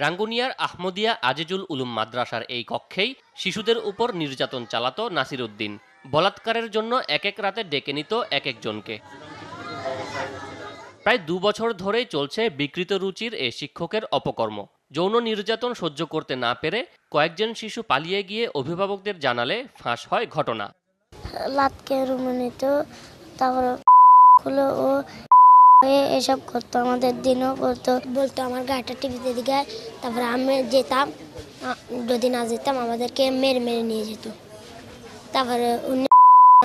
রাঙ্গুনিয়ার আহমদিয়া আজিজুল উলুম মাদ্রাসার এই কক্ষেই শিশুদের উপর নির্যাতন চালাতো নাসির উদ্দিন। বলাৎকারের জন্য এক এক রাতে ডেকে নিত এক একজনকে। প্রায় ২ বছর ধরেই চলছে বিকৃত রুচির এ শিক্ষকের অপকর্ম। যৌন নির্যাতন সহ্য করতে না পেরে কয়েকজন শিশু পালিয়ে গিয়ে অভিভাবকদের জানালে ফাঁস হয় ঘটনা। লাতকে রুমে নিত, তারপর খুলে ও এসব করতো, আমাদের দিনও করতো। বলতো আমার গাড়িটা টিভিতে দিকে, তারপরে আমি যেতাম, যদি না যেতাম আমাদেরকে মেরে মেরে নিয়ে যেত। তারপরে উনি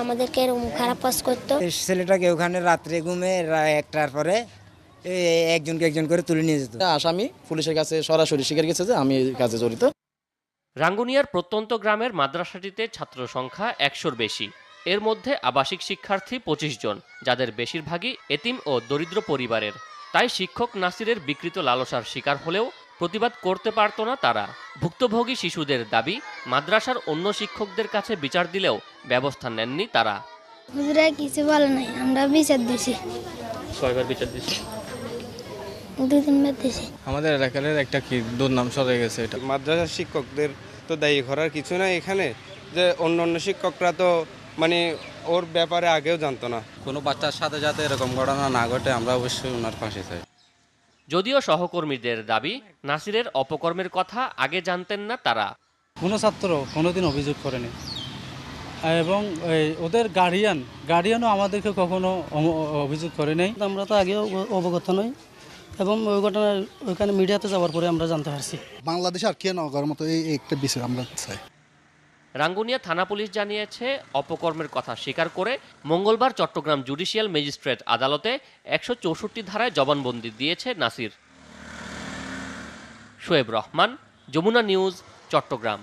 আমাদেরকে এরকম খারাপ কাজ করতো। ছেলেটাকে ওখানে রাত্রে ঘুমে ১টার পরে একজনকে একজন করে তুলে নিয়ে যেত। আসামি পুলিশের কাছে সরাসরি স্বীকার গেছে যে আমি এই কাজে জড়িত। রাঙ্গুনিয়ার প্রত্যন্ত গ্রামের মাদ্রাসাটিতে ছাত্র সংখ্যা ১০০-র বেশি। এর মধ্যে আবাসিক শিক্ষার্থী ২৫ জন, যাদের বেশিরভাগই এতিম ও দরিদ্র পরিবারের। তাই শিক্ষক নাসিরের বিকৃত লালসার শিকার হলেও প্রতিবাদ করতে পারত না তারা। ভুক্তভোগী শিশুদের দাবি, মাদ্রাসার অন্য শিক্ষকদের কাছে বিচার দিলেও ব্যবস্থা নেননি তারা। হুজুরা কিছু বলে নাই, আমরা বিচার দিছি। কয়বার বিচার দিচ্ছে? ২-৩ বার দিছি। আমাদের এলাকার একটা কি দুর্নাম সরে গেছে। এটা মাদ্রাসার শিক্ষকদের তো দায়ী করার কিছু নাই এখানে, যে অন্য অন্য শিক্ষকরা তো মানে ওর ব্যাপারে আগেও জানতো না। কোনো বাচ্চার সাথে যাতে এরকম ঘটনা না ঘটে আমরা অবশ্যই ওনার পাশে চাই। যদিও সহকর্মীদের দাবি, নাসিরের অপকর্মের কথা আগে জানতেন না তারা। কোনো ছাত্র কোনোদিন অভিযোগ করেনি, এবং ওদের গার্ডিয়ানও আমাদেরকে কখনো অভিযোগ করে নাই। আমরা তো আগেও অবগত নই, এবং ওই ঘটনা ওইখানে মিডিয়াতে যাওয়ার পরে আমরা জানতে পারছি। বাংলাদেশে আর কেন করার মতো এই একটা বিষয় আমরা চাই। রাঙ্গুনিয়া থানা পুলিশ জানিয়েছে, অপকর্মের কথা স্বীকার করে মঙ্গলবার চট্টগ্রাম জুডিশিয়াল ম্যাজিস্ট্রেট আদালতে ১৬৪ ধারায় জবানবন্দি দিয়েছে নাসির। শোয়েব রহমান, যমুনা নিউজ, চট্টগ্রাম।